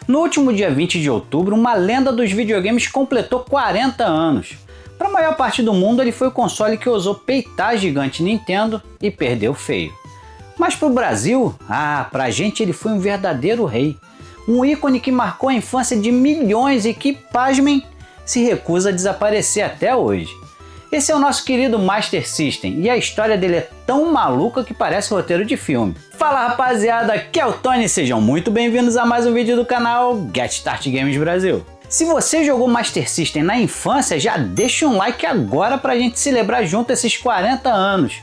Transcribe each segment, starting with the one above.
No último dia 20 de outubro, uma lenda dos videogames completou 40 anos. Para a maior parte do mundo, ele foi o console que ousou peitar a gigante Nintendo e perdeu feio. Mas para o Brasil, para a gente ele foi um verdadeiro rei. Um ícone que marcou a infância de milhões e que, pasmem, se recusa a desaparecer até hoje. Esse é o nosso querido Master System e a história dele é tão maluca que parece roteiro de filme. Fala rapaziada, aqui é o Tony, sejam muito bem-vindos a mais um vídeo do canal Get Start Games Brasil. Se você jogou Master System na infância, já deixa um like agora pra gente celebrar junto esses 40 anos.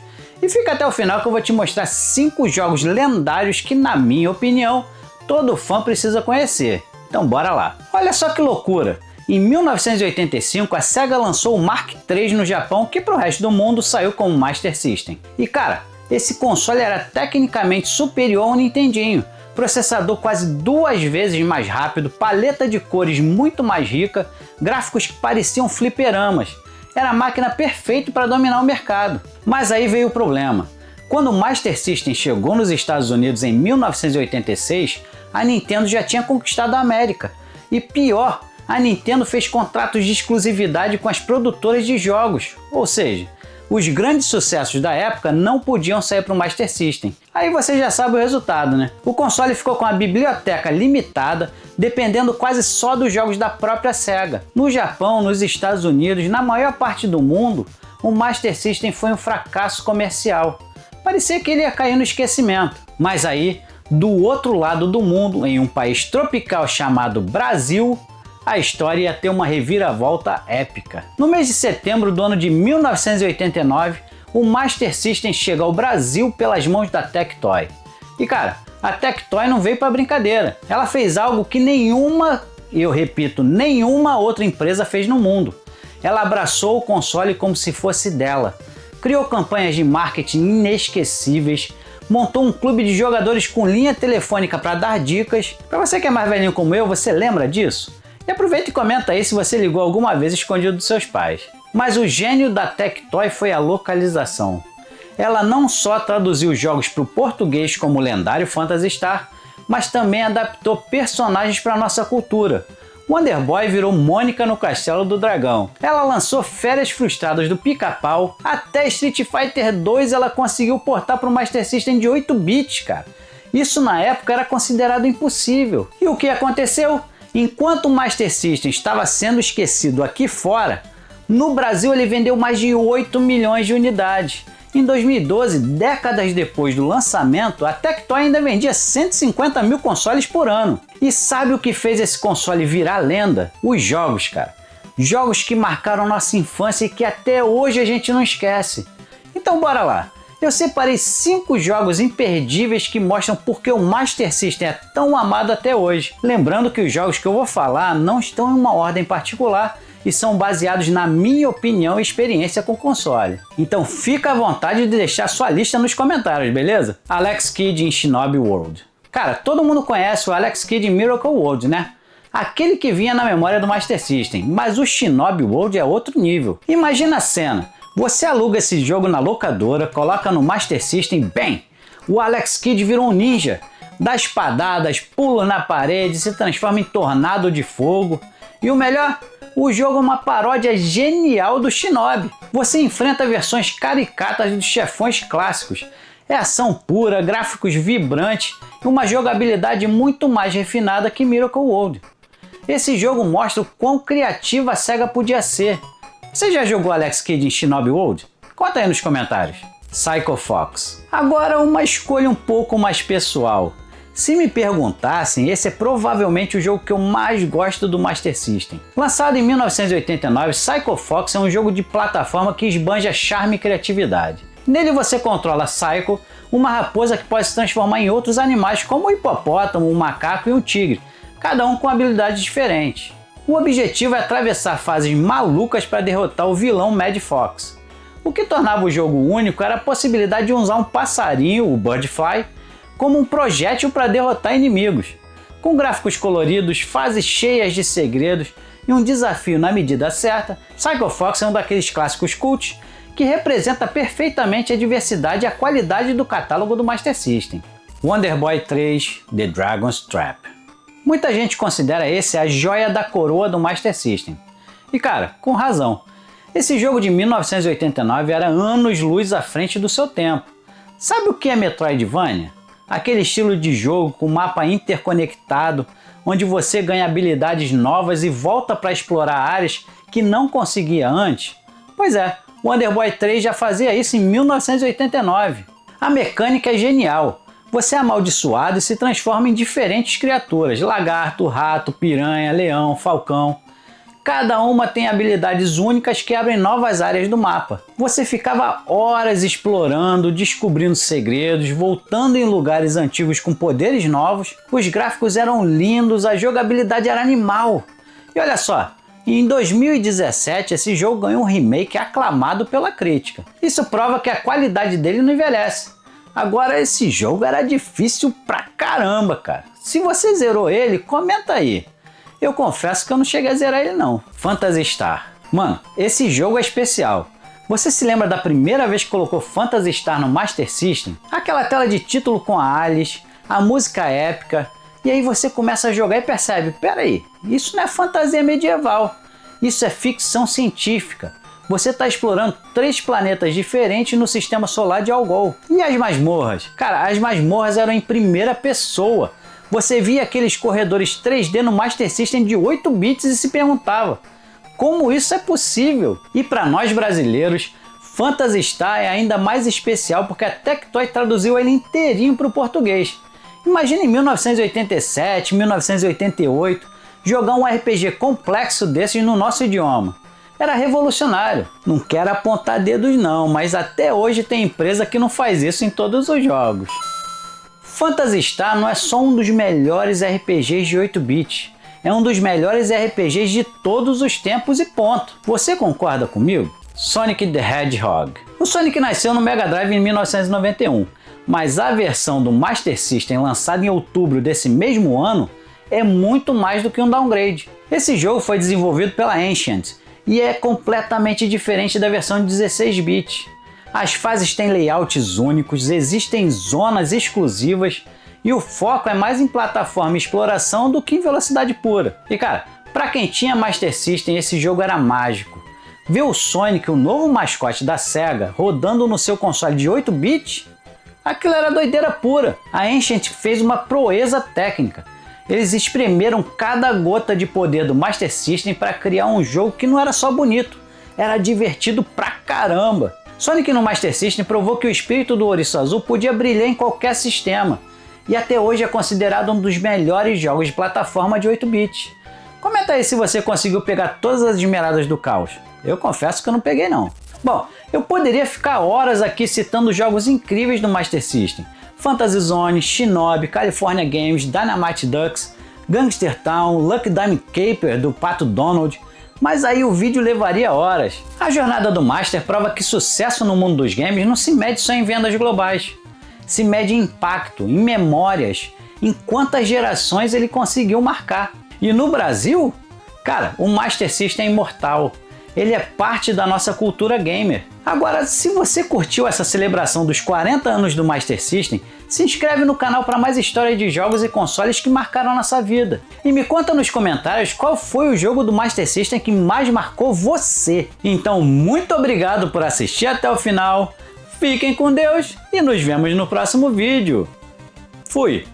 E fica até o final que eu vou te mostrar 5 jogos lendários que, na minha opinião, todo fã precisa conhecer. Então bora lá. Olha só que loucura! Em 1985, a Sega lançou o Mark III no Japão, que para o resto do mundo saiu como Master System. E cara, esse console era tecnicamente superior ao Nintendinho. Processador quase 2 vezes mais rápido, paleta de cores muito mais rica, gráficos que pareciam fliperamas. Era a máquina perfeita para dominar o mercado. Mas aí veio o problema. Quando o Master System chegou nos Estados Unidos em 1986, a Nintendo já tinha conquistado a América. E pior, a Nintendo fez contratos de exclusividade com as produtoras de jogos, ou seja, os grandes sucessos da época não podiam sair para o Master System. Aí você já sabe o resultado, né? O console ficou com a biblioteca limitada, dependendo quase só dos jogos da própria Sega. No Japão, nos Estados Unidos, na maior parte do mundo, o Master System foi um fracasso comercial. Parecia que ele ia cair no esquecimento. Mas aí, do outro lado do mundo, em um país tropical chamado Brasil, a história ia ter uma reviravolta épica. No mês de setembro do ano de 1989, o Master System chega ao Brasil pelas mãos da Tectoy. E cara, a Tectoy não veio para brincadeira. Ela fez algo que nenhuma outra empresa fez no mundo. Ela abraçou o console como se fosse dela. Criou campanhas de marketing inesquecíveis, montou um clube de jogadores com linha telefônica para dar dicas. Para você que é mais velhinho como eu, você lembra disso? E aproveita e comenta aí se você ligou alguma vez escondido dos seus pais. Mas o gênio da Tectoy foi a localização. Ela não só traduziu os jogos para o português como o lendário Phantasy Star, mas também adaptou personagens para a nossa cultura. Wonder Boy virou Mônica no Castelo do Dragão. Ela lançou Férias Frustradas do Pica-Pau. Até Street Fighter 2 ela conseguiu portar para o Master System de 8 bits, cara. Isso na época era considerado impossível. E o que aconteceu? Enquanto o Master System estava sendo esquecido aqui fora, no Brasil ele vendeu mais de 8 milhões de unidades. Em 2012, décadas depois do lançamento, a Tectoy ainda vendia 150 mil consoles por ano. E sabe o que fez esse console virar lenda? Os jogos, cara. Jogos que marcaram nossa infância e que até hoje a gente não esquece. Então bora lá. Eu separei 5 jogos imperdíveis que mostram por que o Master System é tão amado até hoje. Lembrando que os jogos que eu vou falar não estão em uma ordem particular e são baseados na minha opinião e experiência com o console. Então fica à vontade de deixar sua lista nos comentários, beleza? Alex Kidd em Shinobi World. Cara, todo mundo conhece o Alex Kidd em Miracle World, né? Aquele que vinha na memória do Master System, mas o Shinobi World é outro nível. Imagina a cena. Você aluga esse jogo na locadora, coloca no Master System, bem, o Alex Kidd virou um ninja, dá espadadas, pula na parede, se transforma em tornado de fogo. E o melhor, o jogo é uma paródia genial do Shinobi. Você enfrenta versões caricatas dos chefões clássicos. É ação pura, gráficos vibrantes e uma jogabilidade muito mais refinada que Miracle World. Esse jogo mostra o quão criativa a Sega podia ser. Você já jogou Alex Kidd em Shinobi World? Conta aí nos comentários. Psycho Fox. Agora uma escolha um pouco mais pessoal. Se me perguntassem, esse é provavelmente o jogo que eu mais gosto do Master System. Lançado em 1989, Psycho Fox é um jogo de plataforma que esbanja charme e criatividade. Nele você controla Psycho, uma raposa que pode se transformar em outros animais como um hipopótamo, um macaco e um tigre, cada um com habilidades diferentes. O objetivo é atravessar fases malucas para derrotar o vilão Mad Fox. O que tornava o jogo único era a possibilidade de usar um passarinho, o Birdfly, como um projétil para derrotar inimigos. Com gráficos coloridos, fases cheias de segredos e um desafio na medida certa, Psycho Fox é um daqueles clássicos cult que representa perfeitamente a diversidade e a qualidade do catálogo do Master System. Wonder Boy 3 The Dragon's Trap. Muita gente considera esse a joia da coroa do Master System. E cara, com razão. Esse jogo de 1989 era anos-luz à frente do seu tempo. Sabe o que é Metroidvania? Aquele estilo de jogo com mapa interconectado, onde você ganha habilidades novas e volta para explorar áreas que não conseguia antes? Pois é, o Wonder Boy 3 já fazia isso em 1989. A mecânica é genial. Você é amaldiçoado e se transforma em diferentes criaturas: lagarto, rato, piranha, leão, falcão. Cada uma tem habilidades únicas que abrem novas áreas do mapa. Você ficava horas explorando, descobrindo segredos, voltando em lugares antigos com poderes novos. Os gráficos eram lindos, a jogabilidade era animal. E olha só, em 2017 esse jogo ganhou um remake aclamado pela crítica. Isso prova que a qualidade dele não envelhece. Agora, esse jogo era difícil pra caramba, cara. Se você zerou ele, comenta aí. Eu confesso que eu não cheguei a zerar ele não. Phantasy Star. Mano, esse jogo é especial. Você se lembra da primeira vez que colocou Phantasy Star no Master System? Aquela tela de título com a Alice, a música épica, e aí você começa a jogar e percebe, peraí, isso não é fantasia medieval, isso é ficção científica. Você está explorando 3 planetas diferentes no sistema solar de Algol. E as masmorras? Cara, as masmorras eram em primeira pessoa. Você via aqueles corredores 3D no Master System de 8 bits e se perguntava, como isso é possível? E para nós brasileiros, Phantasy Star é ainda mais especial porque a Tectoy traduziu ele inteirinho para o português. Imagina em 1987, 1988, jogar um RPG complexo desses no nosso idioma. Era revolucionário. Não quero apontar dedos não, mas até hoje tem empresa que não faz isso em todos os jogos. Phantasy Star não é só um dos melhores RPGs de 8 bits, é um dos melhores RPGs de todos os tempos e ponto. Você concorda comigo? Sonic the Hedgehog. O Sonic nasceu no Mega Drive em 1991, mas a versão do Master System lançada em outubro desse mesmo ano é muito mais do que um downgrade. Esse jogo foi desenvolvido pela Ancient e é completamente diferente da versão de 16 bits. As fases têm layouts únicos, existem zonas exclusivas e o foco é mais em plataforma e exploração do que em velocidade pura. E cara, pra quem tinha Master System, esse jogo era mágico. Ver o Sonic, o novo mascote da SEGA, rodando no seu console de 8 bits, aquilo era doideira pura. A Ancient fez uma proeza técnica. Eles espremeram cada gota de poder do Master System para criar um jogo que não era só bonito, era divertido pra caramba. Sonic no Master System provou que o espírito do Ouriço Azul podia brilhar em qualquer sistema, e até hoje é considerado um dos melhores jogos de plataforma de 8 bits. Comenta aí se você conseguiu pegar todas as esmeradas do caos. Eu confesso que eu não peguei não. Bom, eu poderia ficar horas aqui citando jogos incríveis do Master System. Fantasy Zone, Shinobi, California Games, Dynamite Ducks, Gangster Town, Lucky Diamond Caper do Pato Donald, mas aí o vídeo levaria horas. A jornada do Master prova que sucesso no mundo dos games não se mede só em vendas globais. Se mede em impacto, em memórias, em quantas gerações ele conseguiu marcar. E no Brasil, cara, o Master System é imortal. Ele é parte da nossa cultura gamer. Agora, se você curtiu essa celebração dos 40 anos do Master System, se inscreve no canal para mais histórias de jogos e consoles que marcaram nossa vida. E me conta nos comentários qual foi o jogo do Master System que mais marcou você. Então, muito obrigado por assistir até o final. Fiquem com Deus e nos vemos no próximo vídeo. Fui!